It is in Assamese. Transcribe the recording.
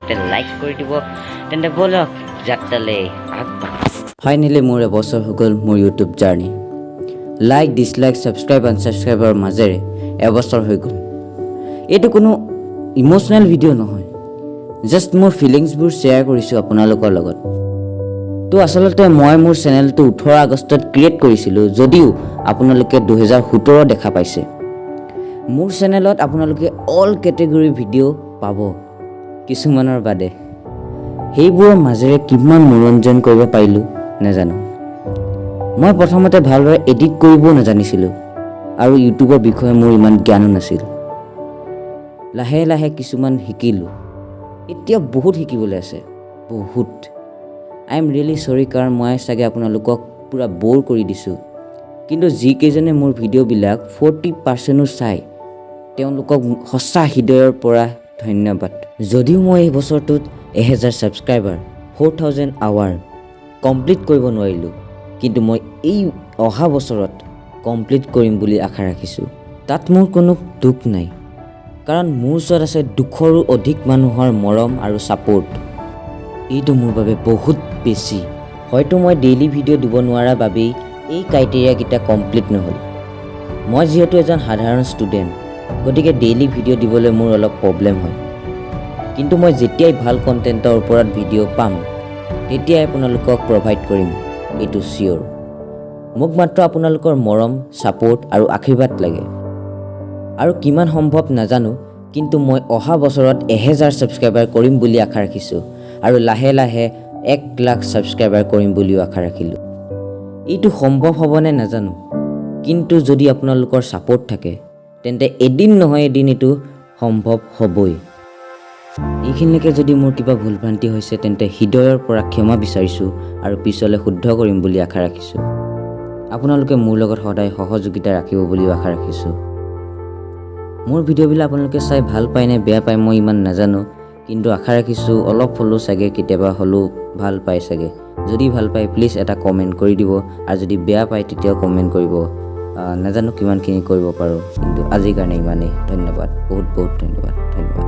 একটা লাইক কৰি দিব তেন্তে বলক যাত্ৰালৈ আগবাঢ়ো ফাইনেলি মোৰ এবছৰ হৈ গ'ল মোৰ YouTube journey like dislike subscribe আনছাবস্ক্ৰাইবৰ মাজেৰে এবছৰ হৈ গ'ল এইটো কোনো ইম'চনেল ভিডিঅ' নহয় জাষ্ট মোৰ ফিলিংছবোৰ শ্বেয়াৰ কৰিছোঁ আপোনালোকৰ লগত তো আচলতে মই মোৰ চেনেলটো 18 আগষ্টত ক্ৰিয়েট কৰিছিলোঁ যদিও আপোনালোকে 2017 দেখা পাইছে মোৰ চেনেলত আপোনালোকে অল কেটেগৰী ভিডিঅ' পাব কিছুমানৰ বাদে সেইবোৰৰ মাজেৰে কিমান মনোৰঞ্জন কৰিব পাৰিলোঁ নাজানো মই প্ৰথমতে ভালদৰে এডিট কৰিবও নাজানিছিলোঁ আৰু ইউটিউবৰ বিষয়ে মোৰ ইমান জ্ঞানো নাছিল লাহে লাহে কিছুমান শিকিলোঁ এতিয়া বহুত শিকিবলৈ আছে বহুত আই এম ৰিয়েলি চৰি কাৰণ মই চাগে আপোনালোকক পুৰা ব'ৰ কৰি দিছোঁ কিন্তু যিকেইজনে মোৰ ভিডিঅ'বিলাক 40%ও চাই তেওঁলোকক সঁচা হৃদয়ৰ পৰা ধন্যবাদ যদিও মই এই বছৰটোত 1000 ছাবস্ক্ৰাইবাৰ 4000 আৱাৰ কমপ্লিট কৰিব নোৱাৰিলোঁ কিন্তু মই এই অহা বছৰত কমপ্লিট কৰিম বুলি আশা ৰাখিছোঁ তাত মোৰ কোনো দুখ নাই কাৰণ মোৰ ওচৰত আছে 200ৰো অধিক মানুহৰ মৰম আৰু ছাপোৰ্ট এইটো মোৰ বাবে বহুত বেছি হয়তো মই ডেইলি ভিডিঅ' দিব নোৱাৰা বাবেই এই ক্ৰাইটেৰিয়াকেইটা কমপ্লিট নহ'ল মই যিহেতু এজন সাধাৰণ ষ্টুডেণ্ট গতিকে ডেইলি ভিডিঅ' দিবলৈ মোৰ অলপ প্ৰব্লেম হয় কিন্তু মই যেতিয়াই ভাল কণ্টেণ্টৰ ওপৰত ভিডিঅ' পাম তেতিয়াই আপোনালোকক প্ৰভাইড কৰিম এইটো চিয়'ৰ মোক মাত্ৰ আপোনালোকৰ মৰম ছাপোৰ্ট আৰু আশীৰ্বাদ লাগে আৰু কিমান সম্ভৱ নাজানো কিন্তু মই অহা বছৰত 1000 ছাবস্ক্ৰাইবাৰ কৰিম বুলি আশা ৰাখিছোঁ আৰু লাহে লাহে 1 লাখ ছাবস্ক্ৰাইবাৰ কৰিম বুলিও আশা ৰাখিলোঁ এইটো সম্ভৱ হ'বনে নাজানো কিন্তু যদি আপোনালোকৰ ছাপোৰ্ট থাকে তেন্তে এদিন নহয় এদিন এইটো সম্ভৱ হ'বই এইখিনিলৈকে যদি মোৰ কিবা ভুলভ্ৰান্তি হৈছে তেন্তে হৃদয়ৰ পৰা ক্ষমা বিচাৰিছোঁ আৰু পিছলৈ শুদ্ধ কৰিম বুলি আশা ৰাখিছোঁ আপোনালোকে মোৰ লগত সদায় সহযোগিতা ৰাখিব বুলিও আশা ৰাখিছোঁ মোৰ ভিডিঅ'বিলাক আপোনালোকে চাই ভাল পায় নে বেয়া পায় মই ইমান নাজানো কিন্তু আশা ৰাখিছোঁ অলপ হ'লেও চাগে কেতিয়াবা হ'লেও ভাল পায় চাগে যদি ভাল পায় প্লিজ এটা কমেণ্ট কৰি দিব আৰু যদি বেয়া পায় তেতিয়াও কমেণ্ট কৰিব নাজানো কিমানখিনি কৰিব পাৰোঁ কিন্তু আজিৰ কাৰণে ইমানেই ধন্যবাদ বহুত বহুত ধন্যবাদ